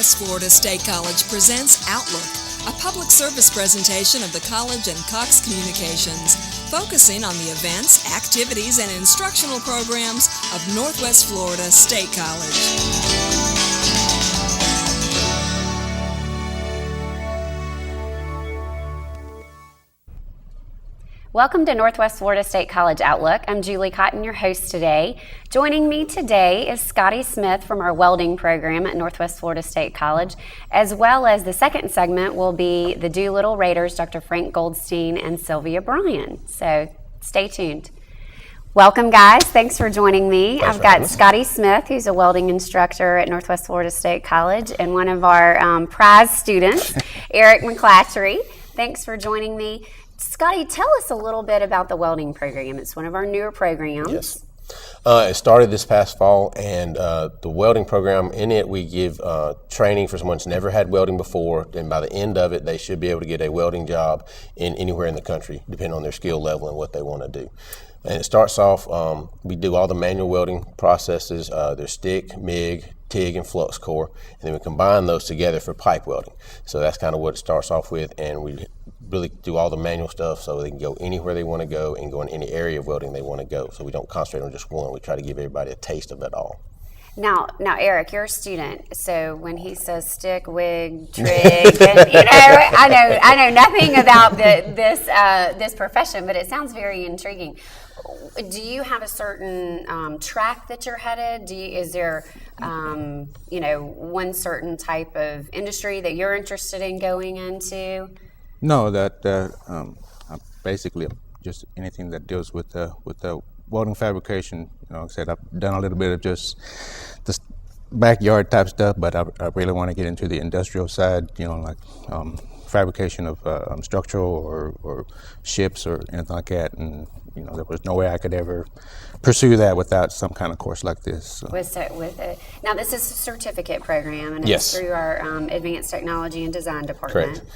Northwest Florida State College presents Outlook, a public service presentation of the college and Cox Communications, focusing on the events, activities, and instructional programs of Northwest Florida State College. Welcome to Northwest Florida State College Outlook. I'm Julie Cotton, your host today. Joining me today is Scottie Smith from our welding program at Northwest Florida State College, as well as the second segment will be the Doolittle Raiders, Dr. Frank Goldstein and Sylvia Bryan. So stay tuned. Welcome, guys. Thanks for joining me. I've got Scottie Smith, who's a welding instructor at Northwest Florida State College, and one of our prize students, Erik McClatchey. Thanks for joining me. Scottie, tell us a little bit about the welding program. It's one of our newer programs. Yes. It started this past fall, and the welding program, in it we give training for someone who's never had welding before, and by the end of it they should be able to get a welding job anywhere in the country, depending on their skill level and what they want to do. And it starts off, we do all the manual welding processes. There's stick, MIG, TIG, and flux core, and then we combine those together for pipe welding. So that's kind of what it starts off with, and we really do all the manual stuff so they can go anywhere they want to go and go in any area of welding they want to go. So we don't concentrate on just one. We try to give everybody a taste of it all. Now, Erik, you're a student, so when he says stick, wig, trig, and, I know nothing about this profession, but it sounds very intriguing. Do you have a certain track that you're headed? Is there, one certain type of industry that you're interested in going into? No, basically just anything that deals with the welding fabrication. Like I said, I've done a little bit of just the backyard type stuff, but I really want to get into the industrial side. Like fabrication of structural or ships or anything like that. And there was no way I could ever pursue that without some kind of course like this. So. Now, this is a certificate program, and yes. It's through our Advanced Technology and Design Department. Correct.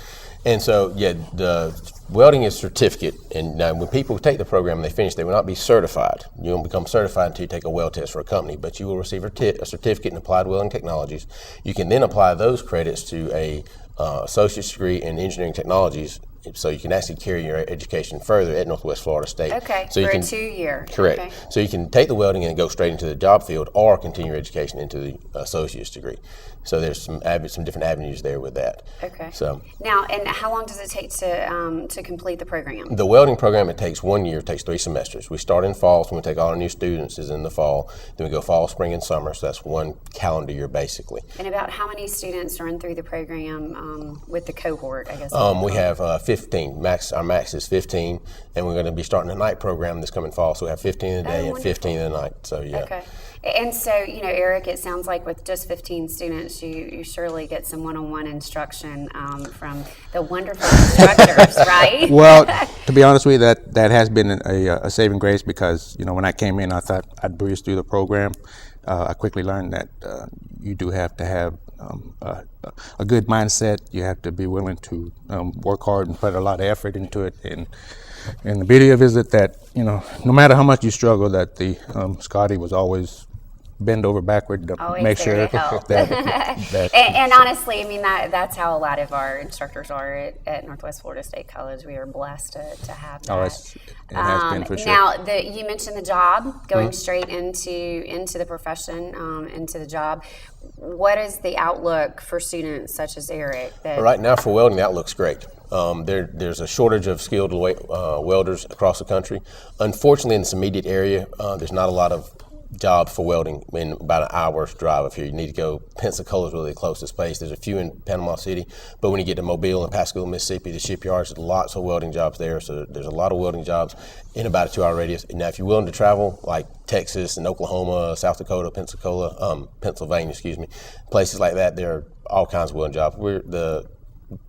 And so, the welding is certificate, and now when people take the program and they finish, they will not be certified. You won't become certified until you take a weld test for a company, but you will receive a certificate in applied welding technologies. You can then apply those credits to a associate's degree in engineering technologies, so you can actually carry your education further at Northwest Florida State. Okay, so for a 2-year. Correct. Okay. So you can take the welding and go straight into the job field, or continue your education into the associate's degree. So there's some different avenues there with that. Okay. So now, and how long does it take to complete the program? The welding program, it takes 1 year, it takes 3 semesters. We start in fall, so we take all our new students is in the fall. Then we go fall, spring, and summer, so that's 1 calendar year basically. And about how many students run through the program with the cohort, I guess? We have 15. Our max is 15, and we're going to be starting a night program this coming fall, so we have 15 in the day and 15 in the night. So yeah. Okay. And so, Erik, it sounds like with just 15 students, you surely get some one-on-one instruction from the wonderful instructors, right? Well, to be honest with you, that has been a saving grace, because, when I came in, I thought I'd breeze through the program. I quickly learned that you do have to have a good mindset. You have to be willing to work hard and put a lot of effort into it. And the beauty of it is that no matter how much you struggle, that the Scottie was always bend over backward to make sure that and honestly, that's how a lot of our instructors are at Northwest Florida State College. We are blessed to have that. It has been for sure. Now, you mentioned the job, going straight into the profession, into the job. What is the outlook for students such as Erik? Right now for welding, the outlook's great. There's a shortage of skilled welders across the country. Unfortunately, in this immediate area, there's not a lot of jobs for welding in about an hour's drive of here. You need to go. Pensacola's really the closest place. There's a few in Panama City, but when you get to Mobile and Pascagoula, Mississippi, the shipyards, there's lots of welding jobs there. So there's a lot of welding jobs in about a 2-hour radius. Now, if you're willing to travel, like Texas and Oklahoma, South Dakota, Pennsylvania, places like that, there are all kinds of welding jobs. The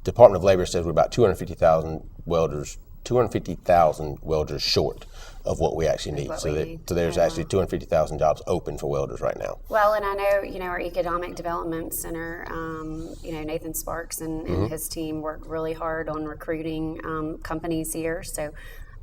Department of Labor says we're about 250,000 welders short of what we actually need. So there's actually 250,000 jobs open for welders right now. Well, and I know, our Economic Development Center, Nathan Sparks and his team work really hard on recruiting companies here. So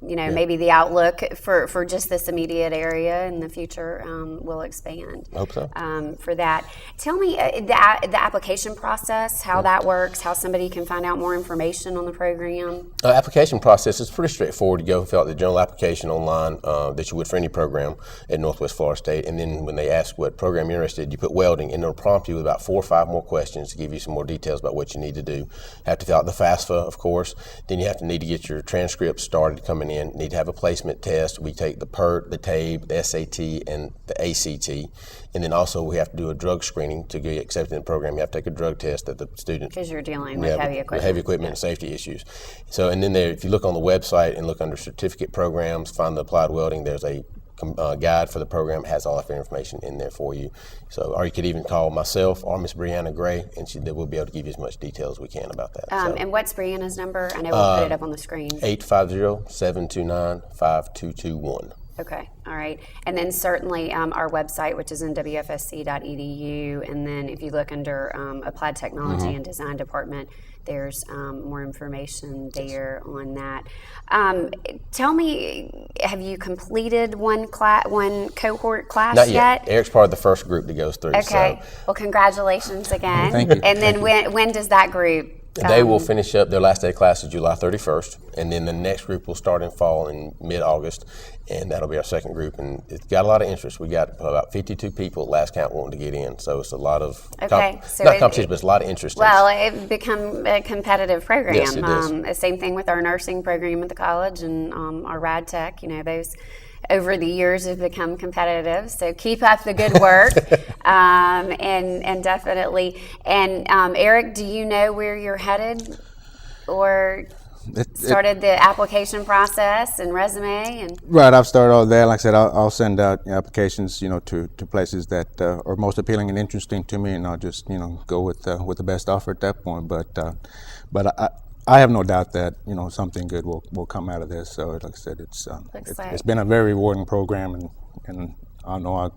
maybe the outlook for just this immediate area in the future will expand. I hope so. For that. Tell me the application process, how that works, how somebody can find out more information on the program. Application process is pretty straightforward. You go and fill out the general application online that you would for any program at Northwest Florida State, and then when they ask what program you're interested in, you put welding, and it'll prompt you with about 4 or 5 more questions to give you some more details about what you need to do. You have to fill out the FAFSA, of course. Then you need to get your transcripts started coming in. Need to have a placement test. We take the PERT, the TABE, the SAT, and the ACT. And then also we have to do a drug screening to get accepted in the program. You have to take a drug test that the student. Because you're dealing with heavy equipment. Heavy equipment and safety issues. So, and then if you look on the website and look under certificate programs, find the applied welding, there's a guide for the program. It has all of the information in there for you. So, or you could even call myself or Miss Brianna Gray, and we'll be able to give you as much detail as we can about that. And what's Brianna's number? I know we'll put it up on the screen. 850-729-5221. Okay, all right. And then certainly our website, which is NWFSC.edu, and then if you look under Applied Technology and Design Department, there's more information there on that. Tell me, have you completed one cohort class Not yet? Eric's part of the first group that goes through. Okay. So. Well, congratulations again. Thank you. And then when does that group? They will finish up their last day of class is July 31st, and then the next group will start in fall in mid-August, and that'll be our second group. And it's got a lot of interest. We got about 52 people at last count wanting to get in, so it's a lot of not competition, but it's a lot of interest. Well, it's become a competitive program. Yes, it is. Same thing with our nursing program at the college and our rad tech. Those over the years have become competitive. So keep up the good work, and definitely. And Erik, do you know where you're headed, or started the application process and resume? And Right, I've started all that. Like I said, I'll send out applications, to places that are most appealing and interesting to me, and I'll just, go with the best offer at that point. But I have no doubt that something good will come out of this. So like I said, it's been a very rewarding program, and I know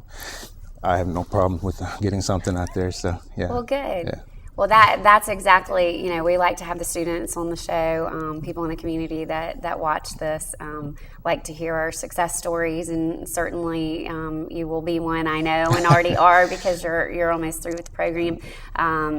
I have no problem with getting something out there. So yeah. Well, good. Yeah. Well, that's exactly, we like to have the students on the show, people in the community that watch this like to hear our success stories, and certainly you will be one, I know, and already are, because you're almost through with the program.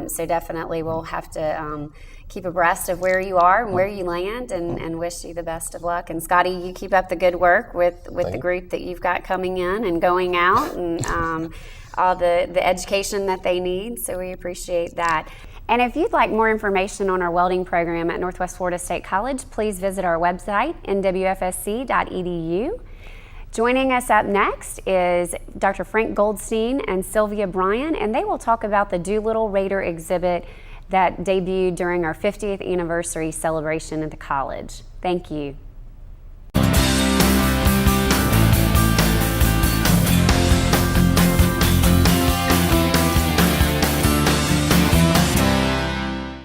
So definitely we'll have to keep abreast of where you are and where you land, and wish you the best of luck. And Scottie, you keep up the good work with the group that you've got coming in and going out, and all the education that they need, so we appreciate that. And if you'd like more information on our welding program at Northwest Florida State College, please visit our website, nwfsc.edu. Joining us up next is Dr. Frank Goldstein and Sylvia Bryan, and they will talk about the Doolittle Raider exhibit that debuted during our 50th anniversary celebration at the college. Thank you.